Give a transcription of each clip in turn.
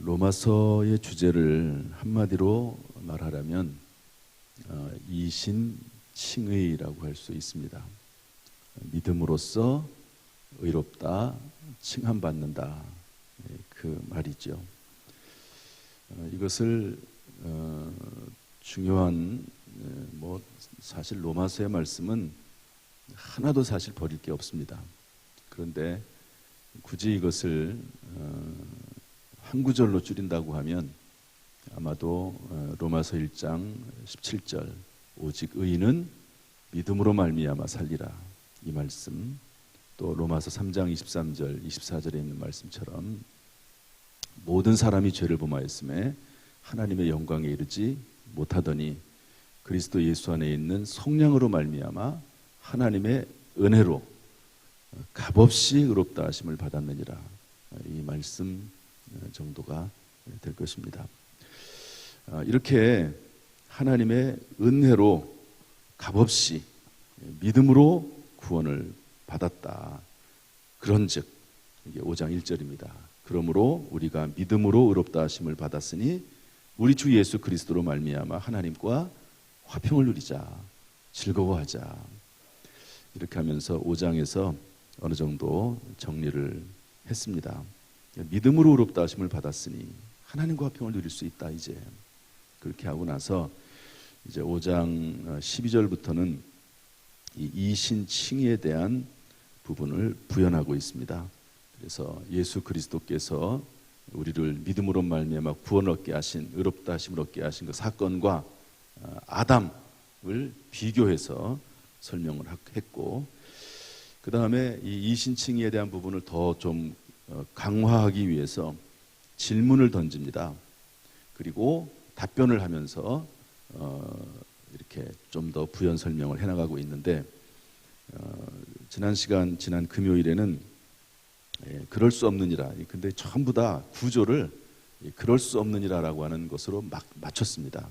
로마서의 주제를 한마디로 말하라면 이신칭의라고 할 수 있습니다. 믿음으로써 의롭다, 칭함받는다, 그 말이죠. 이것을 중요한 사실 로마서의 말씀은 하나도 사실 버릴 게 없습니다. 그런데 굳이 이것을 한 구절로 줄인다고 하면 아마도 로마서 1장 17절 오직 의인은 믿음으로 말미암아 살리라, 이 말씀, 또 로마서 3장 23절 24절에 있는 말씀처럼 모든 사람이 죄를 범하였음에 하나님의 영광에 이르지 못하더니 그리스도 예수 안에 있는 성령으로 말미암아 하나님의 은혜로 값없이 의롭다 하심을 받았느니라, 이 말씀 정도가 될 것입니다. 이렇게 하나님의 은혜로 값없이 믿음으로 구원을 받았다. 그런즉 이게 5장 1절입니다. 그러므로 우리가 믿음으로 의롭다 하심을 받았으니 우리 주 예수 그리스도로 말미암아 하나님과 화평을 누리자, 즐거워하자. 이렇게 하면서 5장에서 어느 정도 정리를 했습니다. 믿음으로 의롭다 하심을 받았으니 하나님과 화평을 누릴 수 있다. 이제 그렇게 하고 나서 이제 5장 12절부터는 이 이신칭의에 대한 부분을 부연하고 있습니다. 그래서 예수 그리스도께서 우리를 믿음으로 말미암아 구원을 얻게 하신, 의롭다 하심을 얻게 하신 그 사건과 아담을 비교해서 설명을 했고, 그 다음에 이 이신칭의에 대한 부분을 더 좀 강화하기 위해서 질문을 던집니다. 그리고 답변을 하면서 이렇게 좀 더 부연 설명을 해나가고 있는데, 지난 금요일에는 그럴 수 없느니라, 근데 전부 다 구조를 그럴 수 없느니라라고 하는 것으로 막 맞췄습니다.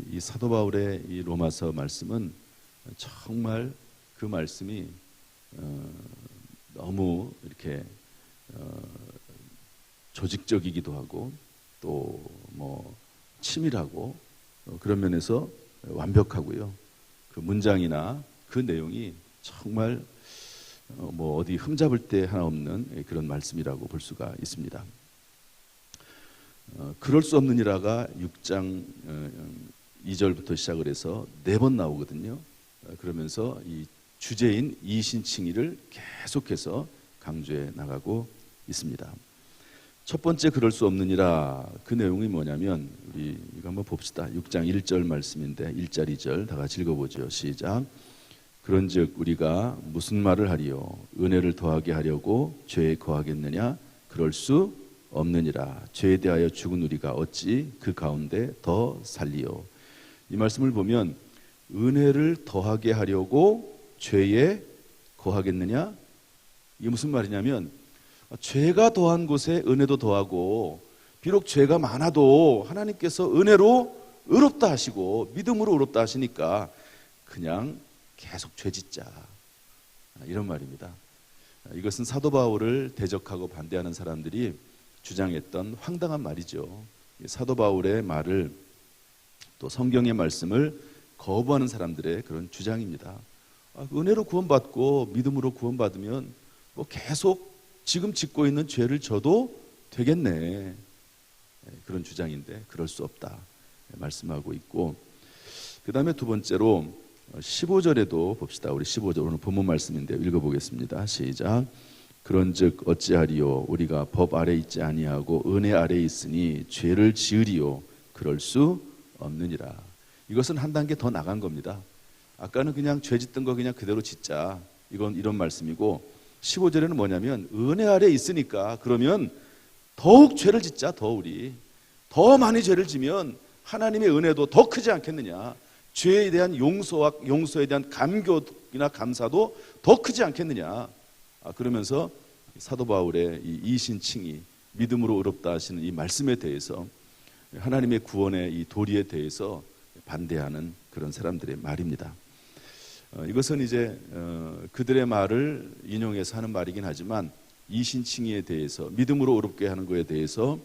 이 사도 바울의 이 로마서 말씀은 정말 그 말씀이 너무 이렇게 조직적이기도 하고 또 치밀하고 그런 면에서 완벽하고요. 그 문장이나 그 내용이 정말 어디 흠잡을 데 하나 없는 그런 말씀이라고 볼 수가 있습니다. 그럴 수 없느니라가 6장 2절부터 시작을 해서 4번 나오거든요. 그러면서 이 주제인 이신칭의를 계속해서 강조해 나가고 있습니다. 첫 번째 그럴 수 없느니라, 그 내용이 뭐냐면 우리 이거 한번 봅시다. 6장 1절 말씀인데 1절 2절 다 같이 읽어보죠. 시작. 그런즉 우리가 무슨 말을 하리요? 은혜를 더하게 하려고 죄에 거하겠느냐? 그럴 수 없느니라. 죄에 대하여 죽은 우리가 어찌 그 가운데 더 살리요? 이 말씀을 보면 은혜를 더하게 하려고 죄에 거하겠느냐? 이게 무슨 말이냐면 죄가 더한 곳에 은혜도 더하고, 비록 죄가 많아도 하나님께서 은혜로 의롭다 하시고 믿음으로 의롭다 하시니까 그냥 계속 죄짓자, 이런 말입니다. 이것은 사도 바울을 대적하고 반대하는 사람들이 주장했던 황당한 말이죠. 사도 바울의 말을, 또 성경의 말씀을 거부하는 사람들의 그런 주장입니다. 은혜로 구원받고 믿음으로 구원받으면 계속 지금 짓고 있는 죄를 져도 되겠네, 그런 주장인데 그럴 수 없다 말씀하고 있고, 그 다음에 두 번째로 15절에도 봅시다. 우리 15절 오늘 본문 말씀인데요. 읽어보겠습니다. 시작. 그런즉 어찌하리요? 우리가 법 아래 있지 아니하고 은혜 아래 있으니 죄를 지으리요? 그럴 수 없느니라. 이것은 한 단계 더 나간 겁니다. 아까는 그냥 죄 짓던 거 그냥 그대로 짓자, 이런 말씀이고, 15절에는 뭐냐면 은혜 아래 있으니까 그러면 더욱 죄를 짓자. 우리 더 많이 죄를 지면 하나님의 은혜도 더 크지 않겠느냐? 죄에 대한 용서에 대한 감격이나 감사도 더 크지 않겠느냐? 그러면서 사도 바울의 이 이신칭의, 믿음으로 의롭다 하시는 이 말씀에 대해서, 하나님의 구원의 이 도리에 대해서 반대하는 그런 사람들의 말입니다. 이것은 이제 그들의 말을 인용해서 하는 말이긴 하지만 이신칭의에 대해서, 믿음으로 의롭게 하는 것에 대해서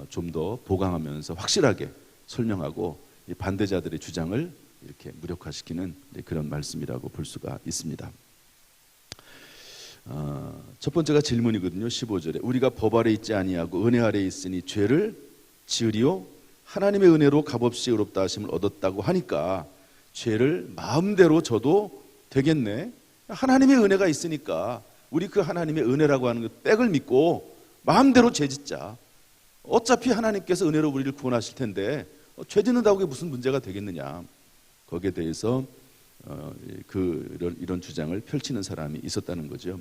좀 더 보강하면서 확실하게 설명하고 이 반대자들의 주장을 이렇게 무력화시키는 그런 말씀이라고 볼 수가 있습니다. 첫 번째가 질문이거든요. 15절에 우리가 법 아래 있지 아니하고 은혜 아래 있으니 죄를 지으리요 하나님의 은혜로 값없이 의롭다 하심을 얻었다고 하니까 죄를 마음대로 져도 되겠네. 하나님의 은혜가 있으니까 우리 그 하나님의 은혜라고 하는 그 백을 믿고 마음대로 죄 짓자. 어차피 하나님께서 은혜로 우리를 구원하실 텐데 죄 짓는다고 그게 무슨 문제가 되겠느냐. 거기에 대해서 이런 주장을 펼치는 사람이 있었다는 거죠.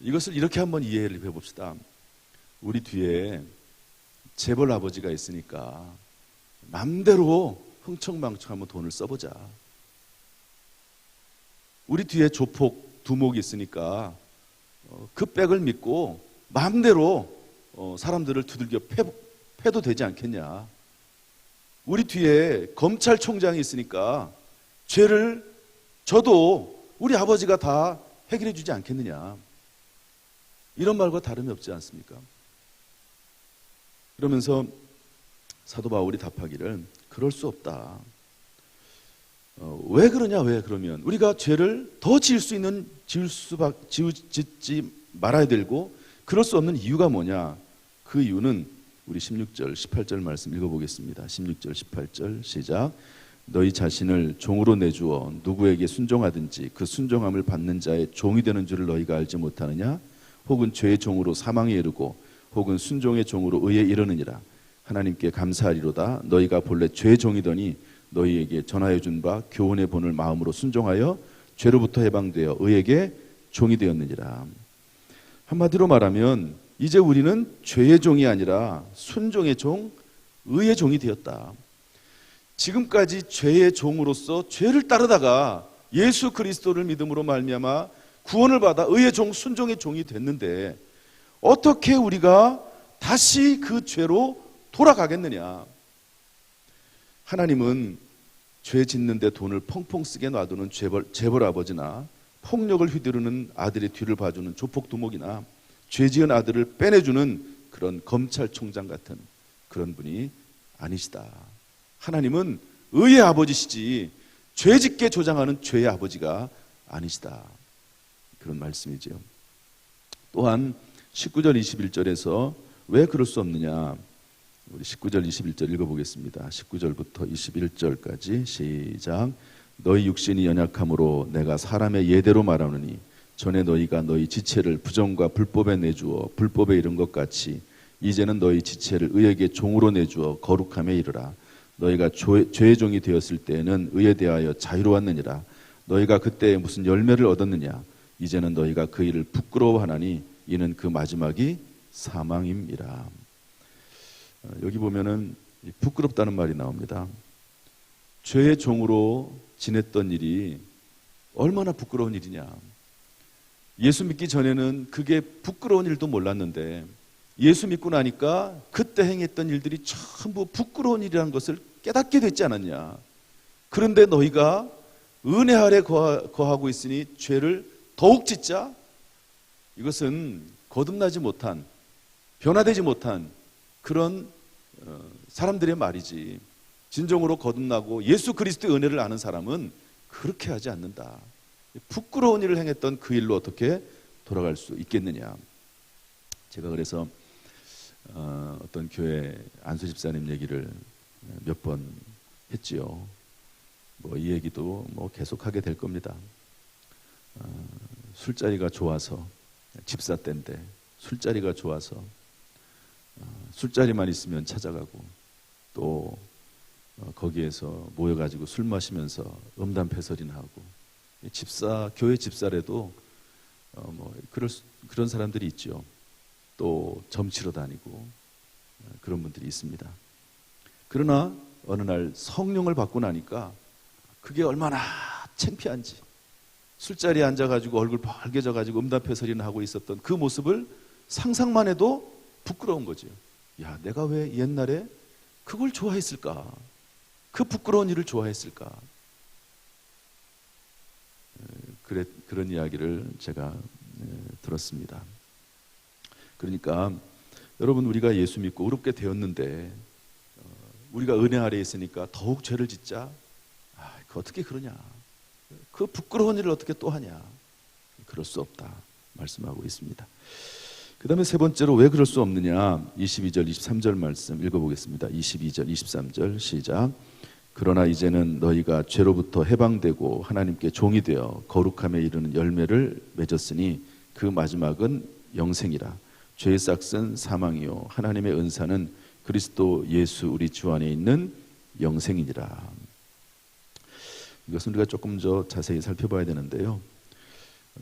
이것을 이렇게 한번 이해를 해봅시다. 우리 뒤에 재벌 아버지가 있으니까 마음대로 흥청망청하면 돈을 써보자. 우리 뒤에 조폭 두목이 있으니까 그 백을 믿고 마음대로 사람들을 두들겨 패도 되지 않겠냐. 우리 뒤에 검찰총장이 있으니까 죄를 져도 우리 아버지가 다 해결해 주지 않겠느냐. 이런 말과 다름이 없지 않습니까? 그러면서 사도 바울이 답하기를 그럴 수 없다. 왜 그러냐? 왜 그러면 우리가 죄를 더 짓지 말아야 되고 그럴 수 없는 이유가 뭐냐? 그 이유는 우리 16절 18절 말씀 읽어보겠습니다. 16절 18절 시작. 너희 자신을 종으로 내주어 누구에게 순종하든지 그 순종함을 받는 자의 종이 되는 줄을 너희가 알지 못하느냐? 혹은 죄의 종으로 사망에 이르고 혹은 순종의 종으로 의에 이르느니라. 하나님께 감사하리로다. 너희가 본래 죄의 종이더니 너희에게 전하여 준 바 교훈의 본을 마음으로 순종하여 죄로부터 해방되어 의에게 종이 되었느니라. 한마디로 말하면 이제 우리는 죄의 종이 아니라 순종의 종, 의의 종이 되었다. 지금까지 죄의 종으로서 죄를 따르다가 예수 그리스도를 믿음으로 말미암아 구원을 받아 의의 종, 순종의 종이 됐는데 어떻게 우리가 다시 그 죄로 돌아가겠느냐. 하나님은 죄 짓는데 돈을 펑펑 쓰게 놔두는 재벌 아버지나 폭력을 휘두르는 아들의 뒤를 봐주는 조폭 두목이나 죄 지은 아들을 빼내주는 그런 검찰총장 같은 그런 분이 아니시다. 하나님은 의의 아버지시지 죄 짓게 조장하는 죄의 아버지가 아니시다. 그런 말씀이죠. 또한 19절 21절에서 왜 그럴 수 없느냐. 우리 19절 21절 읽어보겠습니다. 19절부터 21절까지 시작. 너희 육신이 연약함으로 내가 사람의 예대로 말하노니 전에 너희가 너희 지체를 부정과 불법에 내주어 불법에 이른 것 같이 이제는 너희 지체를 의에게 종으로 내주어 거룩함에 이르라. 너희가 죄의 종이 되었을 때에는 의에 대하여 자유로웠느니라. 너희가 그때 무슨 열매를 얻었느냐. 이제는 너희가 그 일을 부끄러워하나니 이는 그 마지막이 사망임이라. 여기 보면은 부끄럽다는 말이 나옵니다. 죄의 종으로 지냈던 일이 얼마나 부끄러운 일이냐. 예수 믿기 전에는 그게 부끄러운 일도 몰랐는데 예수 믿고 나니까 그때 행했던 일들이 전부 부끄러운 일이라는 것을 깨닫게 됐지 않았냐. 그런데 너희가 은혜 아래 거하고 있으니 죄를 더욱 짓자. 이것은 거듭나지 못한, 변화되지 못한 그런 사람들의 말이지. 진정으로 거듭나고 예수 그리스도의 은혜를 아는 사람은 그렇게 하지 않는다. 부끄러운 일을 행했던 그 일로 어떻게 돌아갈 수 있겠느냐. 제가 그래서 어떤 교회 안수 집사님 얘기를 몇 번 했지요. 뭐 이 얘기도 뭐 계속하게 될 겁니다. 술자리가 좋아서, 집사 때인데 술자리가 좋아서 술자리만 있으면 찾아가고 또 거기에서 모여가지고 술 마시면서 음담패설이나 하고, 교회 집사라도 뭐 그런 사람들이 있죠. 또 점치러 다니고 그런 분들이 있습니다. 그러나 어느 날 성령을 받고 나니까 그게 얼마나 창피한지, 술자리에 앉아가지고 얼굴 빨개져가지고 음담패설이나 하고 있었던 그 모습을 상상만 해도 부끄러운 거죠. 야, 내가 왜 옛날에 그걸 좋아했을까? 그 부끄러운 일을 좋아했을까? 그런 이야기를 제가 들었습니다. 그러니까 여러분, 우리가 예수 믿고 의롭게 되었는데 우리가 은혜 아래에 있으니까 더욱 죄를 짓자? 그 어떻게 그러냐? 그 부끄러운 일을 어떻게 또 하냐? 그럴 수 없다 말씀하고 있습니다. 그 다음에 세 번째로 왜 그럴 수 없느냐? 22절 23절 말씀 읽어보겠습니다. 22절 23절 시작. 그러나 이제는 너희가 죄로부터 해방되고 하나님께 종이 되어 거룩함에 이르는 열매를 맺었으니 그 마지막은 영생이라. 죄의 싹은 사망이요 하나님의 은사는 그리스도 예수 우리 주 안에 있는 영생이니라. 이것은 우리가 조금 더 자세히 살펴봐야 되는데요.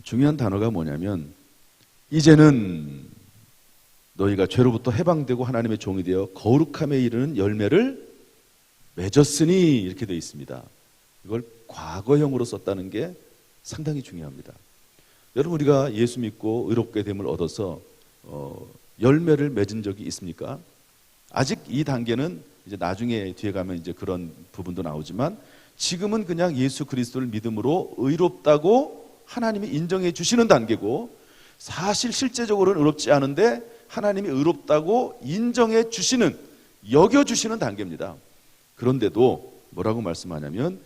중요한 단어가 뭐냐면 이제는 너희가 죄로부터 해방되고 하나님의 종이 되어 거룩함에 이르는 열매를 맺었으니 이렇게 되어 있습니다. 이걸 과거형으로 썼다는 게 상당히 중요합니다. 여러분, 우리가 예수 믿고 의롭게 됨을 얻어서 열매를 맺은 적이 있습니까? 아직 이 단계는 이제 나중에 뒤에 가면 이제 그런 부분도 나오지만 지금은 그냥 예수 그리스도를 믿음으로 의롭다고 하나님이 인정해 주시는 단계고, 사실 실제적으로는 의롭지 않은데 하나님이 의롭다고 인정해 주시는, 여겨 주시는 단계입니다. 그런데도 뭐라고 말씀하냐면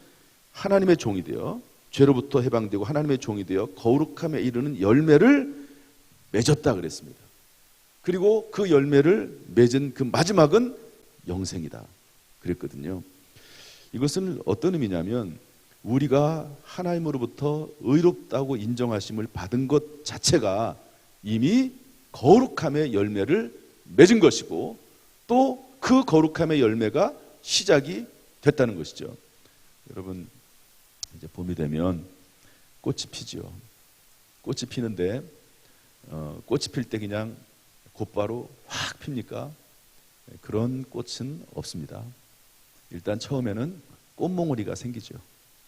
하나님의 종이 되어 죄로부터 해방되고 하나님의 종이 되어 거룩함에 이르는 열매를 맺었다 그랬습니다. 그리고 그 열매를 맺은 그 마지막은 영생이다 그랬거든요. 이것은 어떤 의미냐면 우리가 하나님으로부터 의롭다고 인정하심을 받은 것 자체가 이미 거룩함의 열매를 맺은 것이고, 또 그 거룩함의 열매가 시작이 됐다는 것이죠. 여러분, 이제 봄이 되면 꽃이 피죠. 꽃이 피는데 꽃이 필 때 그냥 곧바로 확 핍니까? 그런 꽃은 없습니다. 일단 처음에는 꽃몽오리가 생기죠.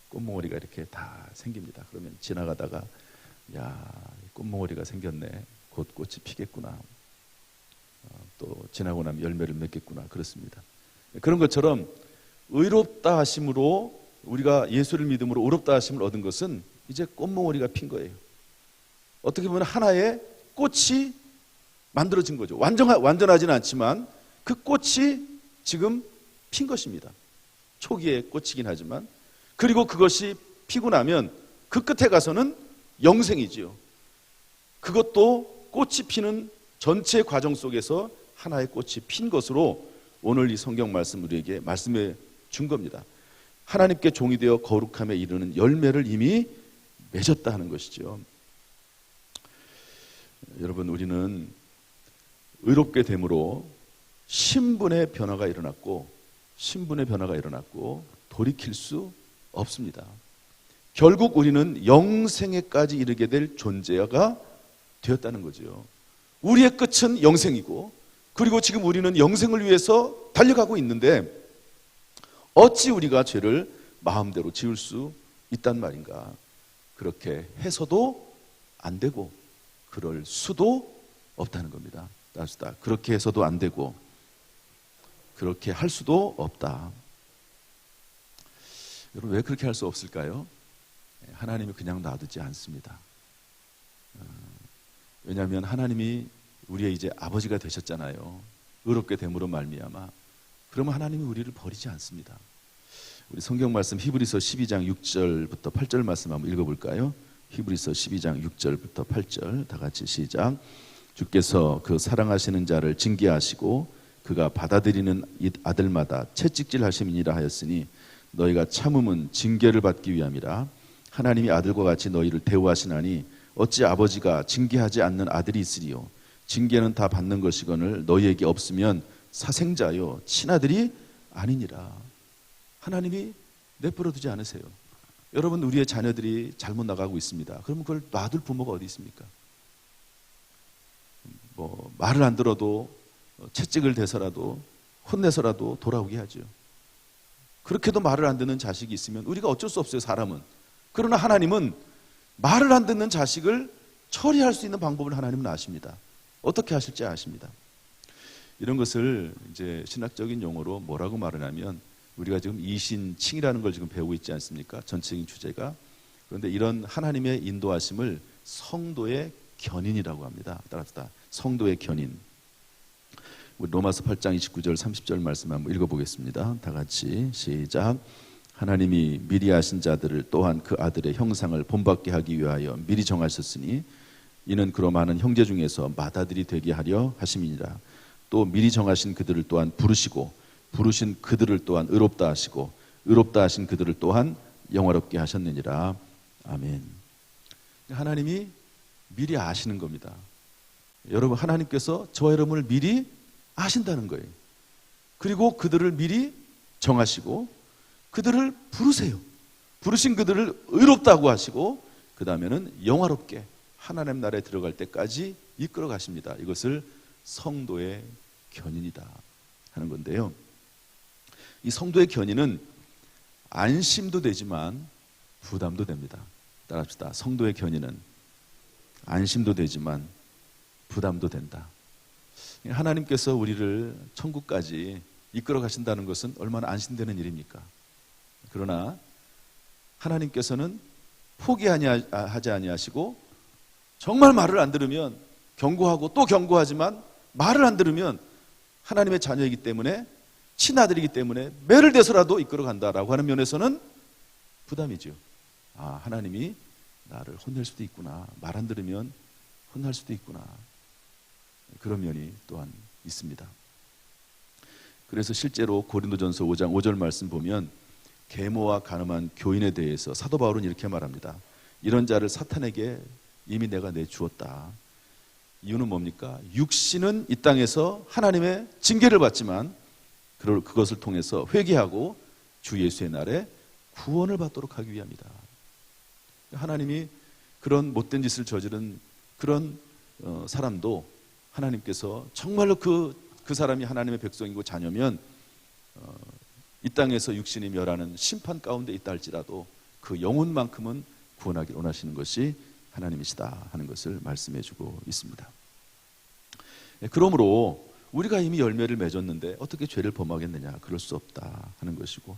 꽃몽오리가 이렇게 다 생깁니다. 그러면 지나가다가 야, 꽃몽오리가 생겼네. 곧 꽃이 피겠구나. 또 지나고 나면 열매를 맺겠구나. 그렇습니다. 그런 것처럼 의롭다 하심으로, 우리가 예수를 믿음으로 의롭다 하심을 얻은 것은 이제 꽃몽오리가 핀 거예요. 어떻게 보면 하나의 꽃이 만들어진 거죠. 완전하지는 않지만 그 꽃이 지금 핀 것입니다. 초기에 꽃이긴 하지만. 그리고 그것이 피고 나면 그 끝에 가서는 영생이지요. 그것도 꽃이 피는 전체 과정 속에서 하나의 꽃이 핀 것으로 오늘 이 성경 말씀 우리에게 말씀해 준 겁니다. 하나님께 종이 되어 거룩함에 이르는 열매를 이미 맺었다 하는 것이죠. 여러분, 우리는 의롭게 됨으로 신분의 변화가 일어났고 돌이킬 수 없습니다. 결국 우리는 영생에까지 이르게 될 존재가 되었다는 거죠. 우리의 끝은 영생이고, 그리고 지금 우리는 영생을 위해서 달려가고 있는데 어찌 우리가 죄를 마음대로 지을 수 있단 말인가? 그렇게 해서도 안 되고 그럴 수도 없다는 겁니다. 따스다. 그렇게 해서도 안 되고 그렇게 할 수도 없다. 여러분, 왜 그렇게 할 수 없을까요? 하나님이 그냥 놔두지 않습니다. 왜냐하면 하나님이 우리의 이제 아버지가 되셨잖아요. 의롭게 됨으로 말미암아. 그러면 하나님이 우리를 버리지 않습니다. 우리 성경 말씀 히브리서 12장 6절부터 8절 말씀 한번 읽어볼까요? 히브리서 12장 6절부터 8절 다 같이 시작. 주께서 그 사랑하시는 자를 징계하시고 그가 받아들이는 아들마다 채찍질 하심이니라 하였으니 너희가 참음은 징계를 받기 위함이라. 하나님이 아들과 같이 너희를 대우하시나니 어찌 아버지가 징계하지 않는 아들이 있으리요. 징계는 다 받는 것이거늘 너희에게 없으면 사생자요 친아들이 아니니라. 하나님이 내버려 두지 않으세요. 여러분, 우리의 자녀들이 잘못 나가고 있습니다. 그러면 그걸 놔둘 부모가 어디 있습니까? 말을 안 들어도 채찍을 대서라도 혼내서라도 돌아오게 하죠. 그렇게도 말을 안 듣는 자식이 있으면 우리가 어쩔 수 없어요, 사람은. 그러나 하나님은 말을 안 듣는 자식을 처리할 수 있는 방법을 하나님은 아십니다. 어떻게 하실지 아십니다. 이런 것을 이제 신학적인 용어로 뭐라고 말을 하면, 우리가 지금 이신칭이라는 걸 지금 배우고 있지 않습니까? 전체적인 주제가. 그런데 이런 하나님의 인도하심을 성도의 견인이라고 합니다. 따라서 성도의 견인. 우리 로마서 8장 29절 30절 말씀 한번 읽어보겠습니다. 다 같이 시작. 하나님이 미리 아신 자들을 또한 그 아들의 형상을 본받게 하기 위하여 미리 정하셨으니 이는 그로 많은 형제 중에서 맏아들이 되게 하려 하심이니라. 또 미리 정하신 그들을 또한 부르시고 부르신 그들을 또한 의롭다 하시고 의롭다 하신 그들을 또한 영화롭게 하셨느니라. 아멘. 하나님이 미리 아시는 겁니다. 여러분, 하나님께서 저와 여러분을 미리 아신다는 거예요. 그리고 그들을 미리 정하시고 그들을 부르세요. 부르신 그들을 의롭다고 하시고 그 다음에는 영화롭게 하나님 나라에 들어갈 때까지 이끌어 가십니다. 이것을 성도의 견인이다 하는 건데요. 이 성도의 견인은 안심도 되지만 부담도 됩니다. 따라합시다. 성도의 견인은 안심도 되지만 부담도 된다. 하나님께서 우리를 천국까지 이끌어 가신다는 것은 얼마나 안심되는 일입니까? 그러나 하나님께서는 포기하지 아니하시고 정말 말을 안 들으면 경고하고 또 경고하지만 말을 안 들으면 하나님의 자녀이기 때문에 친아들이기 때문에 매를 대서라도 이끌어 간다라고 하는 면에서는 부담이죠. 아, 하나님이 나를 혼낼 수도 있구나. 말 안 들으면 혼날 수도 있구나. 그런 면이 또한 있습니다. 그래서 실제로 고린도전서 5장 5절 말씀 보면 계모와 간음한 교인에 대해서 사도 바울은 이렇게 말합니다. 이런 자를 사탄에게 이미 내가 내주었다. 이유는 뭡니까? 육신은 이 땅에서 하나님의 징계를 받지만 그것을 통해서 회개하고 주 예수의 날에 구원을 받도록 하기 위함이다. 하나님이 그런 못된 짓을 저지른 그런 사람도 하나님께서 정말로 그 사람이 하나님의 백성이고 자녀면 이 땅에서 육신이 멸하는 심판 가운데 있다 할지라도 그 영혼만큼은 구원하길 원하시는 것이 하나님이시다 하는 것을 말씀해 주고 있습니다. 그러므로 우리가 이미 열매를 맺었는데 어떻게 죄를 범하겠느냐? 그럴 수 없다 하는 것이고,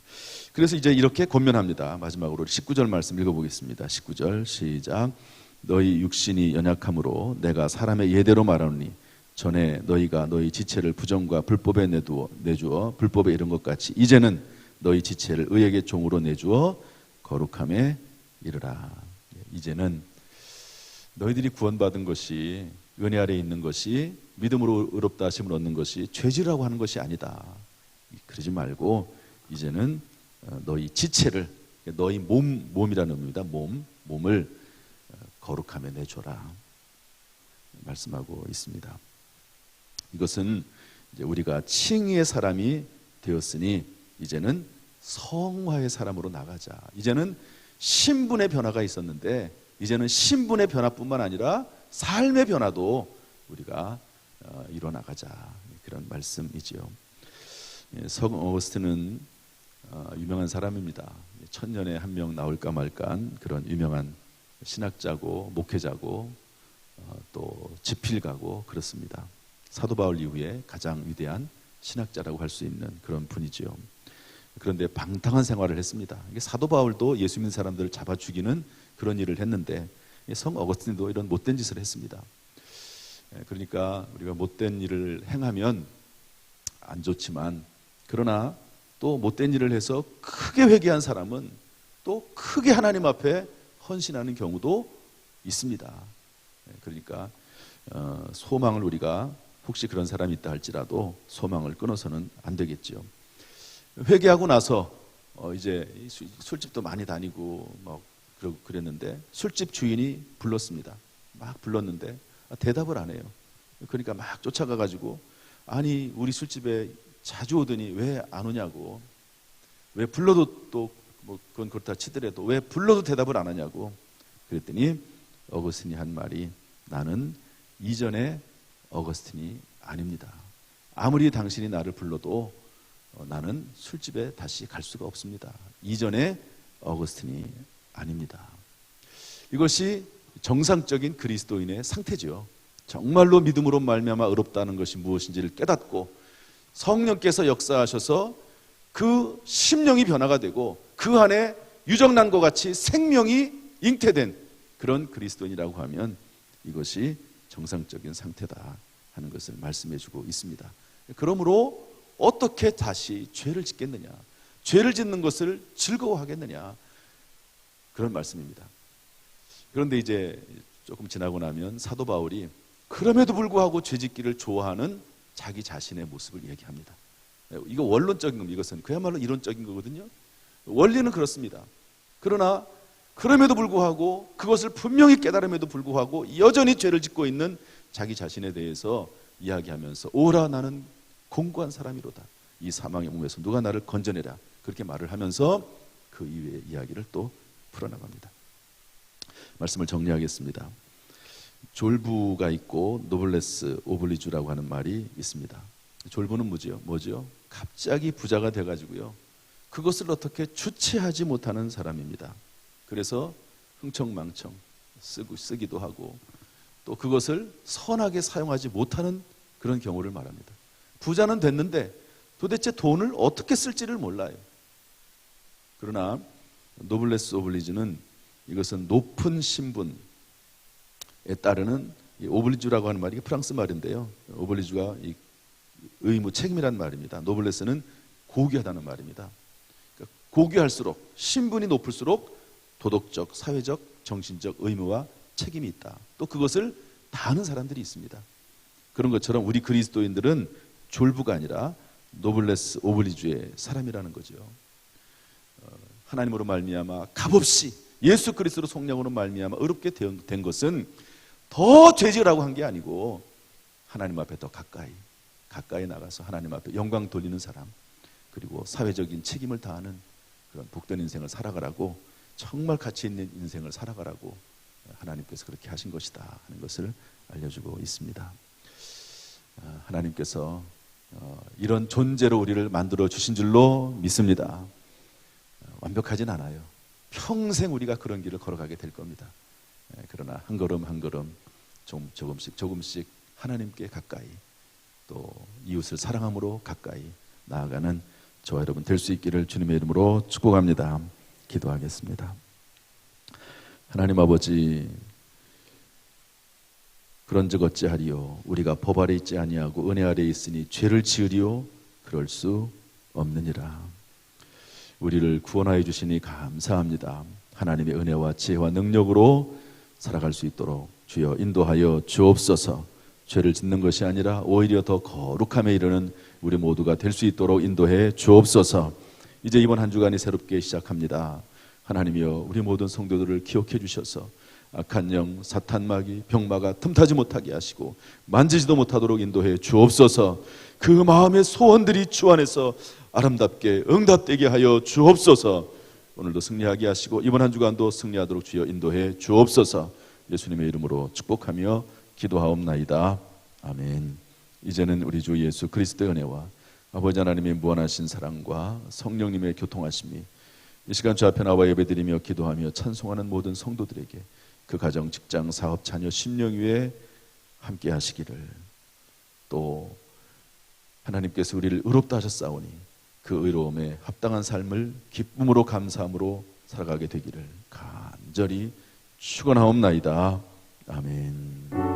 그래서 이제 이렇게 권면합니다. 마지막으로 19절 말씀 읽어보겠습니다. 19절 시작. 너희 육신이 연약함으로 내가 사람의 예대로 말하노니 전에 너희가 너희 지체를 부정과 불법에 내주어 불법에 이른 것 같이 이제는 너희 지체를 의에게 종으로 내주어 거룩함에 이르라. 이제는 너희들이 구원받은 것이, 은혜 아래에 있는 것이, 믿음으로 의롭다 하심을 얻는 것이 죄지라고 하는 것이 아니다. 그러지 말고 이제는 너희 지체를, 너희 몸이라는 의미입니다. 몸을 거룩함에 내줘라 말씀하고 있습니다. 이것은 이제 우리가 칭의의 사람이 되었으니 이제는 성화의 사람으로 나가자. 이제는 신분의 변화가 있었는데 이제는 신분의 변화뿐만 아니라 삶의 변화도 우리가 이뤄나가자, 그런 말씀이지요. 성 어거스틴은 유명한 사람입니다. 천년에 한 명 나올까 말까한 그런 유명한 신학자고 목회자고 또 집필가고 그렇습니다. 사도 바울 이후에 가장 위대한 신학자라고 할 수 있는 그런 분이지요. 그런데 방탕한 생활을 했습니다. 사도 바울도 예수 믿는 사람들을 잡아 죽이는 그런 일을 했는데 성 어거스틴도 이런 못된 짓을 했습니다. 그러니까 우리가 못된 일을 행하면 안 좋지만, 그러나 또 못된 일을 해서 크게 회개한 사람은 또 크게 하나님 앞에 헌신하는 경우도 있습니다. 그러니까 소망을, 우리가 혹시 그런 사람이 있다 할지라도 소망을 끊어서는 안 되겠죠. 회개하고 나서 이제 술집도 많이 다니고 막 그랬는데 술집 주인이 불렀습니다. 막 불렀는데 대답을 안 해요. 그러니까 막 쫓아가가지고, 아니 우리 술집에 자주 오더니 왜 안 오냐고, 왜 불러도 또 뭐 그건 그렇다 치더라도 왜 불러도 대답을 안 하냐고. 그랬더니 어거스틴이 한 말이, 나는 이전에 어거스틴이 아닙니다. 아무리 당신이 나를 불러도 나는 술집에 다시 갈 수가 없습니다. 이전에 어거스틴이 아닙니다. 이것이 정상적인 그리스도인의 상태죠. 정말로 믿음으로 말미암아 의롭다는 것이 무엇인지를 깨닫고 성령께서 역사하셔서 그 심령이 변화가 되고 그 안에 유정란과 같이 생명이 잉태된 그런 그리스도인이라고 하면 이것이 정상적인 상태다 하는 것을 말씀해 주고 있습니다. 그러므로 어떻게 다시 죄를 짓겠느냐, 죄를 짓는 것을 즐거워하겠느냐, 그런 말씀입니다. 그런데 이제 조금 지나고 나면 사도 바울이 그럼에도 불구하고 죄 짓기를 좋아하는 자기 자신의 모습을 얘기합니다. 이거 원론적인 겁니다. 이것은 그야말로 이론적인 거거든요. 원리는 그렇습니다. 그러나 그럼에도 불구하고, 그것을 분명히 깨달음에도 불구하고 여전히 죄를 짓고 있는 자기 자신에 대해서 이야기하면서 오라 나는 공고한 사람이로다, 이 사망의 몸에서 누가 나를 건져내라, 그렇게 말을 하면서 그 이후의 이야기를 또 풀어나갑니다. 말씀을 정리하겠습니다. 졸부가 있고 노블레스 오블리주라고 하는 말이 있습니다. 졸부는 뭐죠? 갑자기 부자가 돼가지고요, 그것을 어떻게 주체하지 못하는 사람입니다. 그래서 흥청망청 쓰기도 하고, 또 그것을 선하게 사용하지 못하는 그런 경우를 말합니다. 부자는 됐는데 도대체 돈을 어떻게 쓸지를 몰라요. 그러나 노블레스 오블리주는, 이것은 높은 신분에 따르는, 오블리주라고 하는 말이 프랑스 말인데요, 오블리주가 의무, 책임이란 말입니다. 노블레스는 고귀하다는 말입니다. 그러니까 고귀할수록, 신분이 높을수록 도덕적, 사회적, 정신적 의무와 책임이 있다. 또 그것을 다 아는 사람들이 있습니다. 그런 것처럼 우리 그리스도인들은 졸부가 아니라 노블레스 오블리주의 사람이라는 거죠. 하나님으로 말미암아 값없이 예수 그리스도로 속량으로 말미암아 의롭게 된 것은 더 죄지으라고 한 게 아니고, 하나님 앞에 더 가까이 나가서 하나님 앞에 영광 돌리는 사람, 그리고 사회적인 책임을 다하는 그런 복된 인생을 살아가라고, 정말 가치 있는 인생을 살아가라고 하나님께서 그렇게 하신 것이다 하는 것을 알려주고 있습니다. 하나님께서 이런 존재로 우리를 만들어 주신 줄로 믿습니다. 완벽하진 않아요. 평생 우리가 그런 길을 걸어가게 될 겁니다. 그러나 한 걸음 한 걸음 조금씩 하나님께 가까이, 또 이웃을 사랑함으로 가까이 나아가는 저와 여러분 될 수 있기를 주님의 이름으로 축복합니다. 기도하겠습니다. 하나님 아버지, 그런즉 어찌하리요? 우리가 법 아래 있지 아니하고 은혜 아래 있으니 죄를 지으리요? 그럴 수 없느니라. 우리를 구원하여 주시니 감사합니다. 하나님의 은혜와 지혜와 능력으로 살아갈 수 있도록 주여 인도하여 주옵소서. 죄를 짓는 것이 아니라 오히려 더 거룩함에 이르는 우리 모두가 될 수 있도록 인도해 주옵소서. 이제 이번 한 주간이 새롭게 시작합니다. 하나님이여, 우리 모든 성도들을 기억해 주셔서 악한 영, 사탄 마귀, 병마가 틈타지 못하게 하시고 만지지도 못하도록 인도해 주옵소서. 그 마음의 소원들이 주 안에서 아름답게 응답되게 하여 주옵소서. 오늘도 승리하게 하시고 이번 한 주간도 승리하도록 주여 인도해 주옵소서. 예수님의 이름으로 축복하며 기도하옵나이다. 아멘. 이제는 우리 주 예수 그리스도의 은혜와 아버지 하나님의 무한하신 사랑과 성령님의 교통하심이 이 시간 주 앞에 나와 예배드리며 기도하며 찬송하는 모든 성도들에게, 그 가정, 직장, 사업, 자녀, 심령 위에 함께 하시기를, 또 하나님께서 우리를 의롭다 하셨사오니 그 의로움에 합당한 삶을 기쁨으로 감사함으로 살아가게 되기를 간절히 축원하옵나이다. 아멘.